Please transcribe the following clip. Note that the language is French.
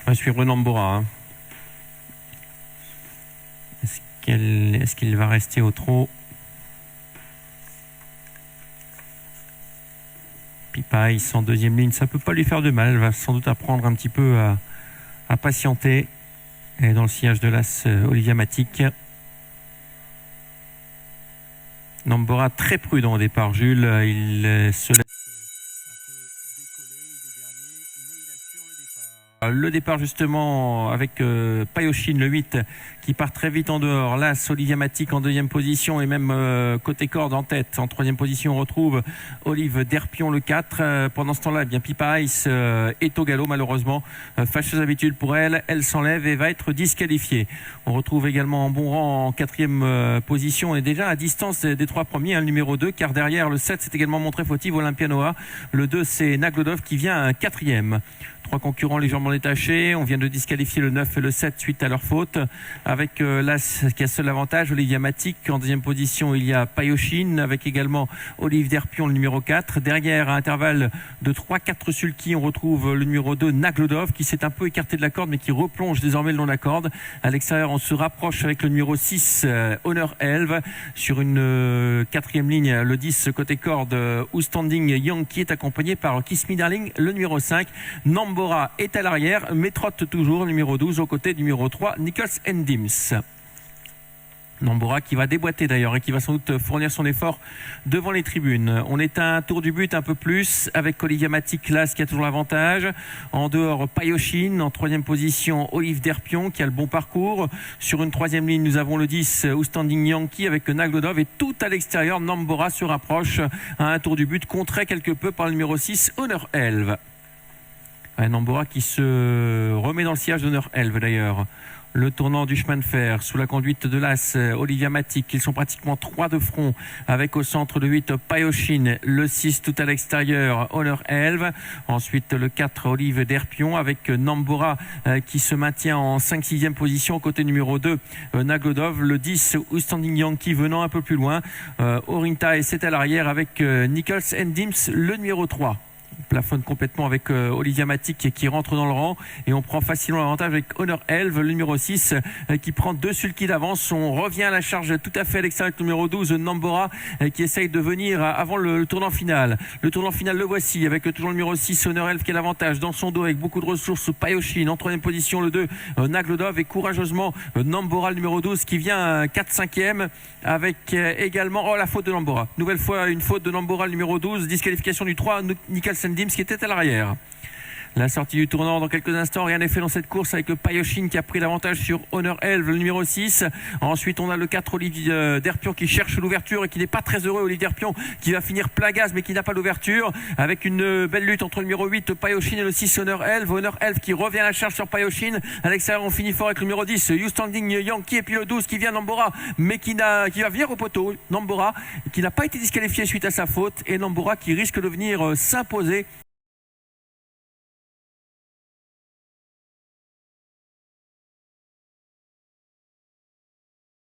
On va suivre Nambora. Hein. Est-ce qu'il va rester au trot? Pipaïs en deuxième ligne, ça peut pas lui faire de mal. Elle va sans doute apprendre un petit peu à patienter. Et dans le sillage de l'As, Olivia Matic. Nambora très prudent au départ, Jules. Il se laisse le départ justement avec Payoshin le 8 qui part très vite en dehors. Là, Olivia Matic en deuxième position et même côté corde en tête. En troisième position, on retrouve Olive Derpion le 4. Pendant ce temps-là, eh bien Pipa Ice est au galop malheureusement. Fâcheuse habitude pour elle. Elle s'enlève et va être disqualifiée. On retrouve également en bon rang en quatrième position. On est déjà à distance des trois premiers. Le numéro 2, car derrière le 7 s'est également montré fautive, Olympia Noah. Le 2, c'est Naglodov qui vient quatrième. Trois concurrents légèrement détachés. On vient de disqualifier le 9 et le 7 suite à leur faute. Avec l'As qui a seul avantage, Olivia Matic. En deuxième position, il y a Payoshin avec également Olive Derpion, le numéro 4. Derrière, à intervalle de 3-4 sulky, on retrouve le numéro 2, Naglodov, qui s'est un peu écarté de la corde, mais qui replonge désormais le long de la corde. À l'extérieur, on se rapproche avec le numéro 6, Honor Elve. Sur une quatrième ligne, le 10 côté corde, Outstanding Young, qui est accompagné par Kiss Me Darling, le numéro 5. Nambora est à l'arrière, mais trotte toujours, numéro 12, aux côtés du numéro 3, Nichols and Dims. Nambora qui va déboîter d'ailleurs et qui va sans doute fournir son effort devant les tribunes. On est à un tour du but un peu plus avec Olivia Matic là, qui a toujours l'avantage. En dehors, Payoshin. En troisième position, Olive Derpion qui a le bon parcours. Sur une troisième ligne, nous avons le 10, Outstanding Yankee avec Naglodov. Et tout à l'extérieur, Nambora se rapproche à un tour du but, contré quelque peu par le numéro 6, Honor Elve. Nambora qui se remet dans le sillage d'Honor Elve d'ailleurs. Le tournant du chemin de fer sous la conduite de l'As, Olivia Matic. Ils sont pratiquement 3 de front avec au centre le 8, Payoshin. Le 6 tout à l'extérieur, Honor Elve. Ensuite le 4, Olive Derpion avec Nambora qui se maintient en 5-6e position. Côté numéro 2, Naglodov. Le 10, Outstanding Yankee venant un peu plus loin. Orinta et c'est à l'arrière avec Nichols and Dims, le numéro 3. Plafonne complètement avec Olivia Matic qui rentre dans le rang et on prend facilement l'avantage avec Honor Elve, le numéro 6 qui prend 2 sulky d'avance. On revient à la charge tout à fait à l'extérieur avec le numéro 12, Nambora qui essaye de venir avant le tournant final. Le tournant final le voici avec toujours le numéro 6, Honor Elve qui a l'avantage dans son dos avec beaucoup de ressources. Payoshin en troisième position, le 2, Naglodov et courageusement Nambora, le numéro 12 qui vient 4-5e avec également la faute de Nambora. Nouvelle fois une faute de Nambora, le numéro 12, disqualification du 3, Nichols and Dims qui était à l'arrière. La sortie du tournant dans quelques instants, rien n'est fait dans cette course avec le Payoshin qui a pris l'avantage sur Honor Elve, le numéro 6. Ensuite, on a le 4, Olivier Derpion qui cherche l'ouverture et qui n'est pas très heureux. Olivier Derpion qui va finir plein gaz mais qui n'a pas l'ouverture avec une belle lutte entre le numéro 8, Payoshin et le 6, Honor Elve. Honor Elve qui revient à la charge sur Payoshin. À l'extérieur, on finit fort avec le numéro 10, Outstanding Yankee et puis le 12 qui vient Nambora mais qui va venir au poteau. Nambora qui n'a pas été disqualifié suite à sa faute et Nambora qui risque de venir s'imposer